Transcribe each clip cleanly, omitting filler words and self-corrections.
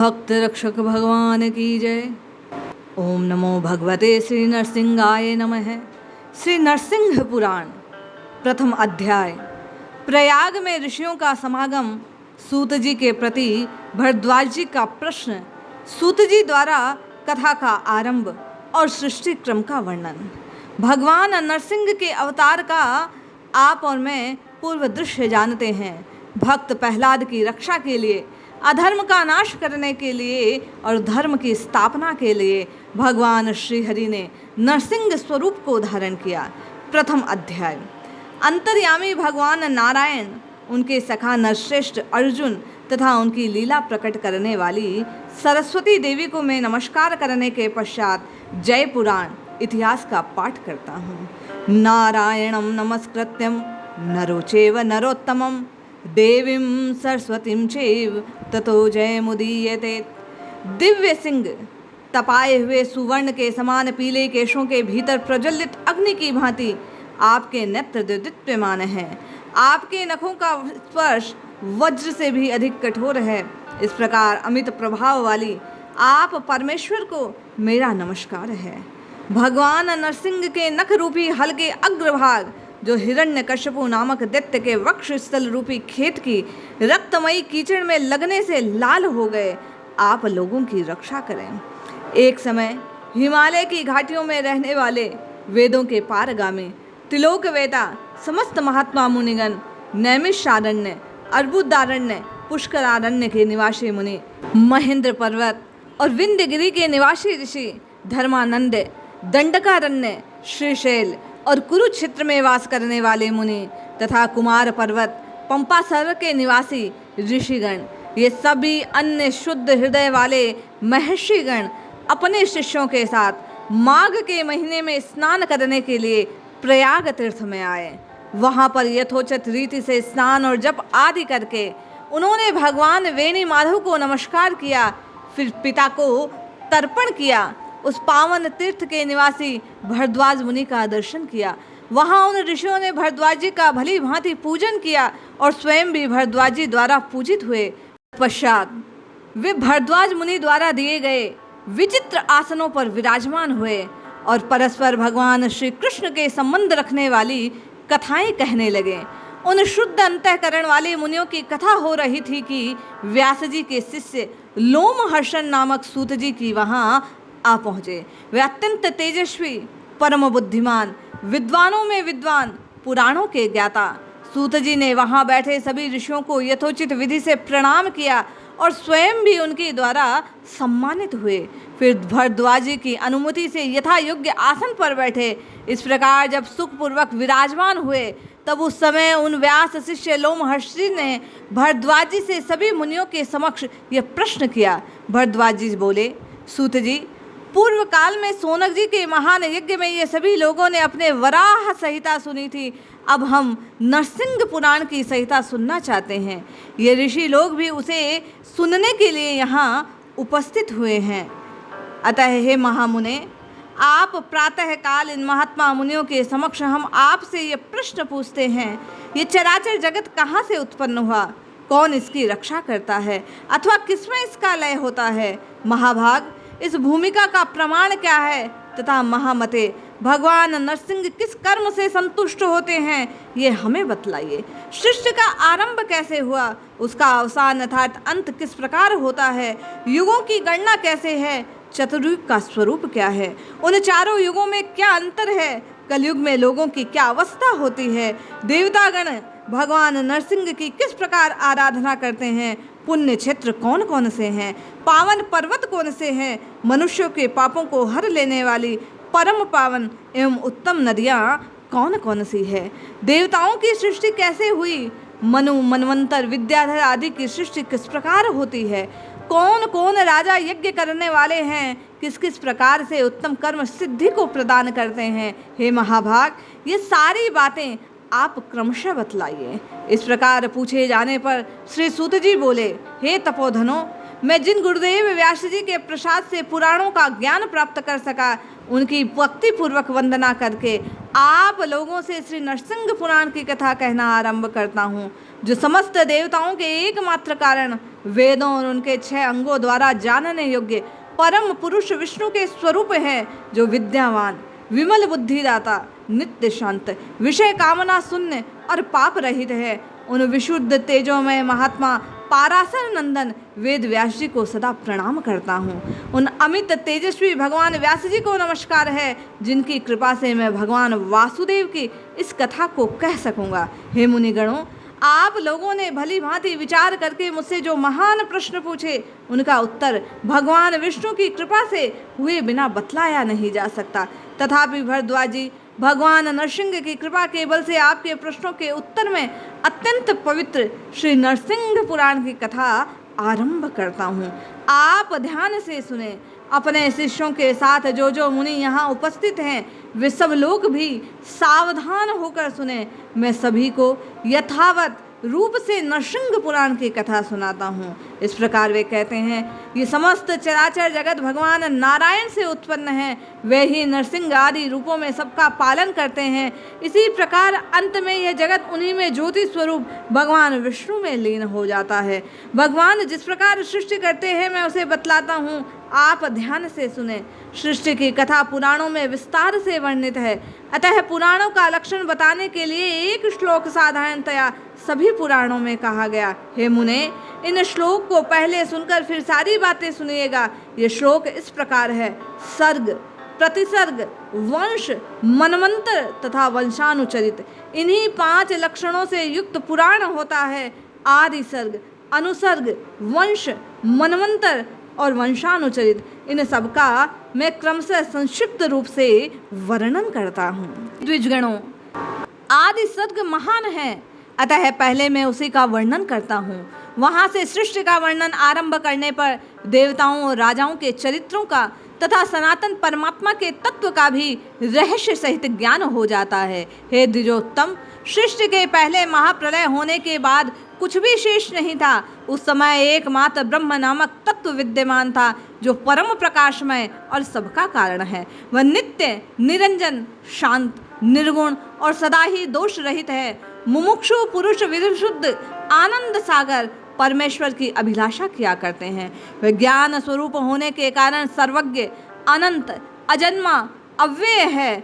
भक्त रक्षक भगवान की जय। ओम नमो भगवते श्री नरसिंहाय नमः। श्री नरसिंह पुराण प्रथम अध्याय। प्रयाग में ऋषियों का समागम, सूत जी के प्रति भरद्वाज जी का प्रश्न, सूत जी द्वारा कथा का आरंभ और सृष्टि क्रम का वर्णन। भगवान नरसिंह के अवतार का आप और मैं पूर्व दृश्य जानते हैं। भक्त प्रहलाद की रक्षा के लिए, अधर्म का नाश करने के लिए और धर्म की स्थापना के लिए भगवान श्री हरि ने नरसिंह स्वरूप को धारण किया। प्रथम अध्याय। अंतर्यामी भगवान नारायण, उनके सखा नरश्रेष्ठ अर्जुन तथा उनकी लीला प्रकट करने वाली सरस्वती देवी को मैं नमस्कार करने के पश्चात जय पुराण इतिहास का पाठ करता हूँ। नारायणं नमस्कृत्यं नरो चैव नरोत्तमं देवीं सरस्वतीं चैव ततो जयमुदीयते। दिव्य सिंह, तपाए हुए सुवर्ण के समान पीले केशों के भीतर प्रज्वलित अग्नि की भांति आपके नेत्र दीप्यमान हैं। आपके नखों का स्पर्श वज्र से भी अधिक कठोर है। इस प्रकार अमित प्रभाव वाली आप परमेश्वर को मेरा नमस्कार है। भगवान नरसिंह के नख रूपी हल के अग्रभाग, जो हिरण्यकश्यपु नामक दैत्य के वक्ष स्थल रूपी खेत की रक्तमयी कीचड़ में लगने से लाल हो गए, आप लोगों की रक्षा करें। एक समय हिमालय की घाटियों में रहने वाले वेदों के पारगामी त्रिलोकवेता समस्त महात्मा मुनिगण, नैमिषारण्य, अर्बुदारण्य, पुष्करारण्य के निवासी मुनि, महेंद्र पर्वत और विंध्यगिरि के निवासी ऋषि, धर्मानंद, दंडकारण्य, श्रीशैल और कुरुक्षेत्र में वास करने वाले मुनि तथा कुमार पर्वत, पंपासर के निवासी ऋषिगण, ये सभी अन्य शुद्ध हृदय वाले महर्षिगण अपने शिष्यों के साथ माघ के महीने में स्नान करने के लिए प्रयाग तीर्थ में आए। वहाँ पर यथोचित रीति से स्नान और जप आदि करके उन्होंने भगवान वेणी माधव को नमस्कार किया। फिर पिता को तर्पण किया। उस पावन तीर्थ के निवासी भरद्वाज मुनि का दर्शन किया। वहाँ उन ऋषियों ने भरद्वाज जी का भली भांति पूजन किया और स्वयं भी भरद्वाज जी द्वारा पूजित हुए। पश्चात वे भरद्वाज मुनि द्वारा दिए गए विचित्र आसनों पर विराजमान हुए और परस्पर भगवान श्री कृष्ण के संबंध रखने वाली कथाएं कहने लगे। उन शुद्ध अंतःकरण वाले मुनियों की कथा हो रही थी कि व्यास जी के शिष्य लोमहर्षण नामक सूत जी की वहाँ आ पहुँचे। वे अत्यंत तेजस्वी, परम बुद्धिमान, विद्वानों में विद्वान, पुराणों के ज्ञाता। सूत जी ने वहाँ बैठे सभी ऋषियों को यथोचित विधि से प्रणाम किया और स्वयं भी उनके द्वारा सम्मानित हुए। फिर भरद्वाज जी की अनुमति से यथा योग्य आसन पर बैठे। इस प्रकार जब सुखपूर्वक विराजमान हुए, तब उस समय उन व्यास शिष्य लोमहर्षि ने भरद्वाज जी से सभी मुनियों के समक्ष यह प्रश्न किया। भरद्वाज जी बोले, सूत जी, पूर्व काल में सोनक जी के महान यज्ञ में ये सभी लोगों ने अपने वराह संहिता सुनी थी। अब हम नरसिंह पुराण की संहिता सुनना चाहते हैं। ये ऋषि लोग भी उसे सुनने के लिए यहाँ उपस्थित हुए हैं। अतः हे महामुने, आप प्रातः काल इन महात्मा मुनियों के समक्ष हम आपसे ये प्रश्न पूछते हैं, ये चराचर जगत कहाँ से उत्पन्न हुआ? कौन इसकी रक्षा करता है अथवा किसमें इसका लय होता है? महाभाग, इस भूमिका का प्रमाण क्या है? तथा महामते, भगवान नरसिंह किस कर्म से संतुष्ट होते हैं, ये हमें बतलाइए। सृष्टि का आरंभ कैसे हुआ? उसका अवसान अर्थात अंत किस प्रकार होता है? युगों की गणना कैसे है? चतुर्युग का स्वरूप क्या है? उन चारों युगों में क्या अंतर है? कलयुग में लोगों की क्या अवस्था होती है? देवतागण भगवान नरसिंह की किस प्रकार आराधना करते हैं? पुण्य क्षेत्र कौन कौन से हैं? पावन पर्वत कौन से हैं? मनुष्यों के पापों को हर लेने वाली परम पावन एवं उत्तम नदियाँ कौन कौन सी है? देवताओं की सृष्टि कैसे हुई? मनु, मनवंतर, विद्याधर आदि की सृष्टि किस प्रकार होती है? कौन कौन राजा यज्ञ करने वाले हैं? किस किस प्रकार से उत्तम कर्म सिद्धि को प्रदान करते हैं? हे महाभाग, ये सारी बातें आप क्रमशः बतलाइए। इस प्रकार पूछे जाने पर श्री सूत जी बोले, हे तपोधनो, मैं जिन गुरुदेव व्यास जी के प्रसाद से पुराणों का ज्ञान प्राप्त कर सका, उनकी भक्ति पूर्वक वंदना करके आप लोगों से श्री नरसिंह पुराण की कथा कहना आरंभ करता हूँ, जो समस्त देवताओं के एकमात्र कारण, वेदों और उनके 6 अंगों द्वारा जानने योग्य परम पुरुष विष्णु के स्वरूप है, जो विद्यावान, विमल बुद्धिदाता, नित्य शांत, विषय कामना शून्य और पाप रहित है। उन विशुद्ध तेजोमय महात्मा पाराशर नंदन वेद व्यास जी को सदा प्रणाम करता हूँ। उन अमित तेजस्वी भगवान व्यास जी को नमस्कार है, जिनकी कृपा से मैं भगवान वासुदेव की इस कथा को कह सकूँगा। हे मुनिगणों, आप लोगों ने भली भांति विचार करके मुझसे जो महान प्रश्न पूछे, उनका उत्तर भगवान विष्णु की कृपा से हुए बिना बतलाया नहीं जा सकता। तथापि भरद्वाज जी, भगवान नरसिंह की कृपा के बल से आपके प्रश्नों के उत्तर में अत्यंत पवित्र श्री नरसिंह पुराण की कथा आरंभ करता हूँ। आप ध्यान से सुने। अपने शिष्यों के साथ जो जो मुनि यहाँ उपस्थित हैं, वे सब लोग भी सावधान होकर सुने। मैं सभी को यथावत रूप से नरसिंह पुराण की कथा सुनाता हूँ। इस प्रकार वे कहते हैं, ये समस्त चराचर जगत भगवान नारायण से उत्पन्न है, वे ही नरसिंह आदि रूपों में सबका पालन करते हैं। इसी प्रकार अंत में यह जगत उन्हीं में ज्योति स्वरूप भगवान विष्णु में लीन हो जाता है। भगवान जिस प्रकार सृष्टि करते हैं, मैं उसे बतलाता हूँ, आप ध्यान से सुने। सृष्टि की कथा पुराणों में विस्तार से वर्णित है, अतः पुराणों का लक्षण बताने के लिए एक श्लोक साधारणतया सभी पुराणों में कहा गया। हे मुने, इन श्लोक को पहले सुनकर फिर सारी बातें सुनिएगा। ये श्लोक इस प्रकार है। सर्ग, प्रतिसर्ग, वंश, मनवंतर तथा वंशानुचरित, इन्हीं 5 लक्षणों से युक्त पुराण होता है। आदि सर्ग, अनुसर्ग, वंश, मनवंतर और वंशानुचरित, इन सब का मैं क्रमशः संक्षिप्त रूप से वर्णन करता हूँ। द्विजगणों, आदि सर्ग महान है, अतः पहले मैं उसी का वर्णन करता हूँ। वहाँ से सृष्टि का वर्णन आरंभ करने पर देवताओं और राजाओं के चरित्रों का तथा सनातन परमात्मा के तत्व का भी रहस्य सहित ज्ञान हो जाता है। हे द्विजोत्तम, सृष्टि के पहले महाप्रलय होने के बाद कुछ भी शेष नहीं था। उस समय एकमात्र ब्रह्म नामक तत्व विद्यमान था, जो परम प्रकाशमय और सबका कारण है। वह नित्य, निरंजन, शांत, निर्गुण और सदा ही दोष रहित है। मुमुक्षु पुरुष विशुद्ध आनंद सागर परमेश्वर की अभिलाषा किया करते हैं। वह ज्ञान स्वरूप होने के कारण सर्वज्ञ, अनंत, अजन्मा, अव्यय है।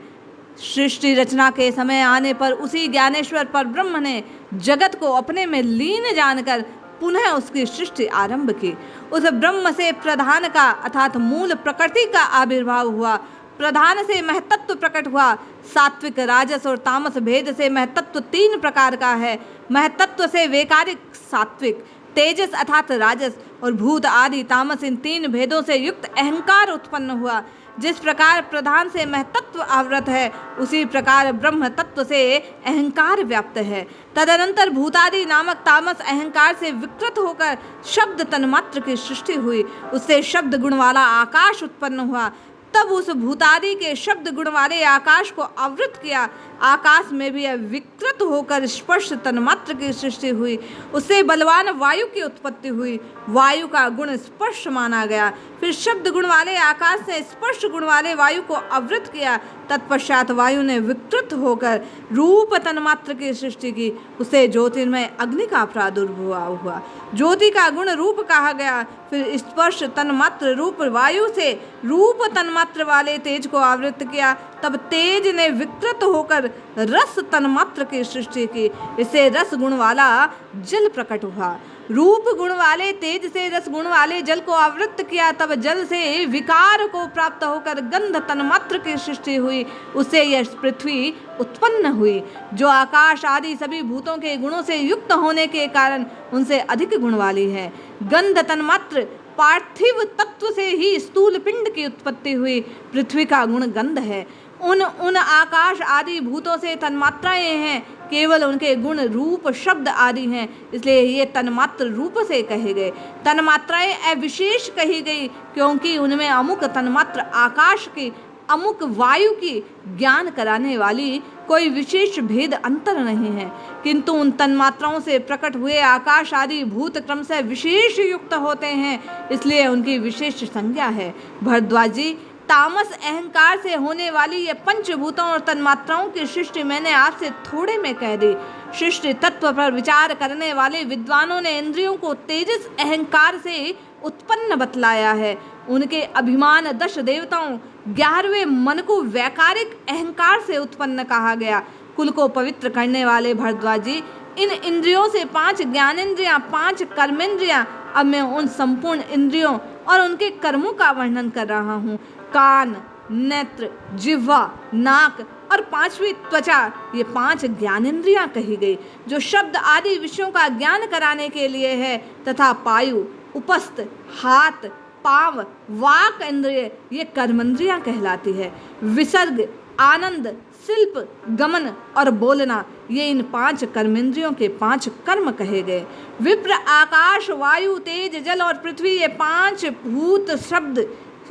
सृष्टि रचना के समय आने पर उसी ज्ञानेश्वर पर ब्रह्म ने जगत को अपने में लीन जानकर पुनः उसकी सृष्टि आरंभ की। उस ब्रह्म से प्रधान का अर्थात मूल प्रकृति का आविर्भाव हुआ। प्रधान से महतत्व प्रकट हुआ। सात्विक, राजस और तामस भेद से महतत्व 3 प्रकार का है। महतत्व से वैकारिक सात्विक, तेजस अर्थात राजस और भूत आदि तामस, इन 3 भेदों से युक्त अहंकार उत्पन्न हुआ। जिस प्रकार प्रधान से महतत्व आवृत है, उसी प्रकार ब्रह्म तत्व से अहंकार व्याप्त है। तदनंतर भूतादि नामक तामस अहंकार से विकृत होकर शब्द तन्मात्र की सृष्टि हुई। उससे शब्द गुण वाला आकाश उत्पन्न हुआ। तब उस भूतादि के शब्द गुण वाले आकाश को आवृत किया। आकाश में भी विकृत होकर स्पर्श तन्मात्र की सृष्टि हुई। उससे बलवान वायु की उत्पत्ति हुई। वायु का गुण स्पर्श माना गया। फिर शब्द गुण वाले आकाश से स्पर्श गुण वाले वायु को आवृत किया। तत्पश्चात वायु ने विकृत होकर रूप तन्मात्र की सृष्टि की। उसे ज्योतिर्मय अग्नि का प्रादुर्भाव हुआ। ज्योति का गुण रूप कहा गया। फिर स्पर्श तन्मात्र रूप वायु से रूप तन्मात्र वाले तेज को आवृत किया। तब तेज ने विकृत होकर रस तन्मात्र की सृष्टि की। इससे रस गुण वाला जल प्रकट हुआ। रूप गुण वाले तेज से रस गुण वाले जल को आवृत किया। तब जल से विकार को प्राप्त होकर गंध तन्मात्र की सृष्टि हुई। उससे यह पृथ्वी उत्पन्न हुई, जो आकाश आदि सभी भूतों के गुणों से युक्त होने के कारण उनसे अधिक गुण वाली है। गंध तन्मात्र पार्थिव तत्व से ही स्थूल पिंड की उत्पत्ति हुई। पृथ्वी का गुण गंध है। उन आकाश आदि भूतों से तन्मात्राएं हैं, केवल उनके गुण रूप शब्द आदि हैं, इसलिए ये तन्मात्र रूप से कहे गए। तन्मात्राएं अविशेष कही गई, क्योंकि उनमें अमुक तन्मात्र आकाश की, अमुक वायु की ज्ञान कराने वाली कोई विशेष भेद अंतर नहीं है। किंतु उन तन्मात्राओं से प्रकट हुए आकाश आदि भूत क्रमशः विशेष युक्त होते हैं, इसलिए उनकी विशेष संज्ञा है। भरद्वाज जी, तामस अहंकार से होने वाली ये पंचभूतों और तन्मात्राओं की सृष्टि मैंने आपसे थोड़े में कह दी। सृष्टि तत्व पर विचार करने वाले विद्वानों ने इंद्रियों को तेजस अहंकार से उत्पन्न बतलाया है। उनके अभिमान 10 देवताओं 11वें मन को वैकारिक अहंकार से उत्पन्न कहा गया। कुल को पवित्र करने वाले भरद्वाज जी, इन इंद्रियों से 5 ज्ञानेंद्रियां, 5 कर्मेंद्रियां। अब मैं उन संपूर्ण इंद्रियों और उनके कर्मों का वर्णन कर रहा हूँ। कान, नेत्र, जिह्वा, नाक और 5वीं त्वचा, ये 5 ज्ञानेंद्रियां कही गई, जो शब्द आदि विषयों का ज्ञान कराने के लिए है। तथा पायु, उपस्थ, हाथ, पांव, वाक इंद्रिय, ये कर्मेंद्रियां कहलाती है। विसर्ग, आनंद, शिल्प, गमन और बोलना, ये इन 5 कर्मेंद्रियों के 5 कर्म कहे गए। विप्र, आकाश, वायु, तेज, जल और पृथ्वी, ये 5 भूत शब्द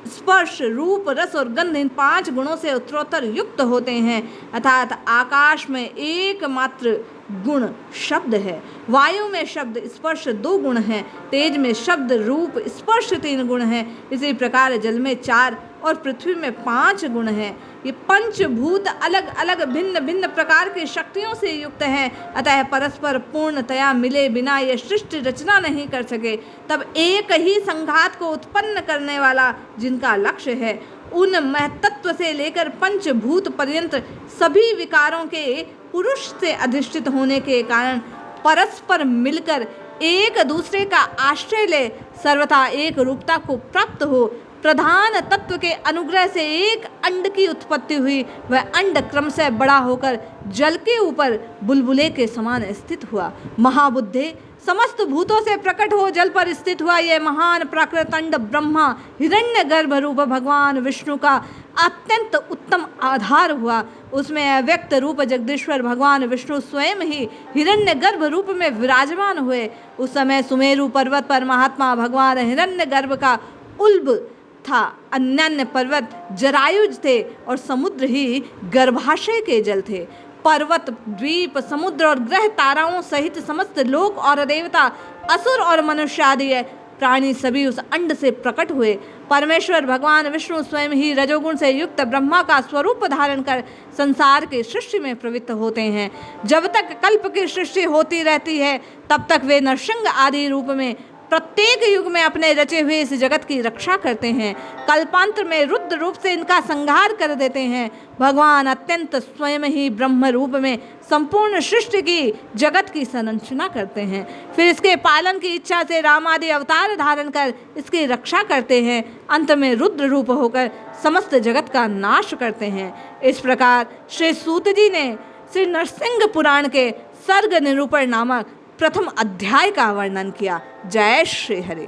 स्पर्श, रूप, रस और गंध इन 5 गुणों से उत्तरोत्तर युक्त होते हैं। अर्थात आकाश में एकमात्र गुण शब्द है, वायु में शब्द स्पर्श 2 गुण हैं, तेज में शब्द रूप स्पर्श 3 गुण हैं। इसी प्रकार जल में 4 और पृथ्वी में 5 गुण हैं। ये पंचभूत अलग अलग भिन्न भिन्न प्रकार की शक्तियों से युक्त हैं। अतः परस्पर पूर्णतया मिले बिना ये सृष्टि रचना नहीं कर सके। तब एक ही संघात को उत्पन्न करने वाला जिनका लक्ष्य है, उन महतत्व से लेकर पंचभूत पर्यंत सभी विकारों के पुरुष से अधिष्ठित होने के कारण परस्पर मिलकर एक दूसरे का आश्रय ले सर्वथा एक रूपता को प्राप्त हो। प्रधान तत्व के अनुग्रह से एक अंड की उत्पत्ति हुई। वह अंड क्रम से बड़ा होकर जल के ऊपर बुलबुले के समान स्थित हुआ। महाबुद्धे, समस्त भूतों से प्रकट हो जल पर स्थित हुआ यह महान प्राकृत अंड ब्रह्मा हिरण्य गर्भ रूप भगवान विष्णु का अत्यंत उत्तम आधार हुआ। उसमें अव्यक्त रूप जगदीश्वर भगवान विष्णु स्वयं ही हिरण्य गर्भ रूप में विराजमान हुए। उस समय सुमेरु पर्वत पर महात्मा भगवान हिरण्य गर्भ का उल्ब था। अन्य पर्वत जरायुज थे और समुद्र ही गर्भाशय के जल थे। पर्वत, द्वीप, समुद्र और ग्रह ताराओं सहित समस्त लोक और देवता, असुर और मनुष्य आदि प्राणी सभी उस अंड से प्रकट हुए। परमेश्वर भगवान विष्णु स्वयं ही रजोगुण से युक्त ब्रह्मा का स्वरूप धारण कर संसार की सृष्टि में प्रवृत्त होते हैं। जब तक कल्प की सृष्टि होती रहती है तब तक वे नरसिंह आदि रूप में प्रत्येक युग में अपने रचे हुए इस जगत की रक्षा करते हैं। कल्पांतर में रुद्र रूप से इनका संहार कर देते हैं। भगवान अत्यंत स्वयं ही ब्रह्म रूप में संपूर्ण सृष्टि की जगत की संरचना करते हैं। फिर इसके पालन की इच्छा से राम आदि अवतार धारण कर इसकी रक्षा करते हैं। अंत में रुद्र रूप होकर समस्त जगत का नाश करते हैं। इस प्रकार श्री सूत जी ने श्री नरसिंह पुराण के सर्ग निरूपण नामक प्रथम अध्याय का वर्णन किया। जय श्री हरि।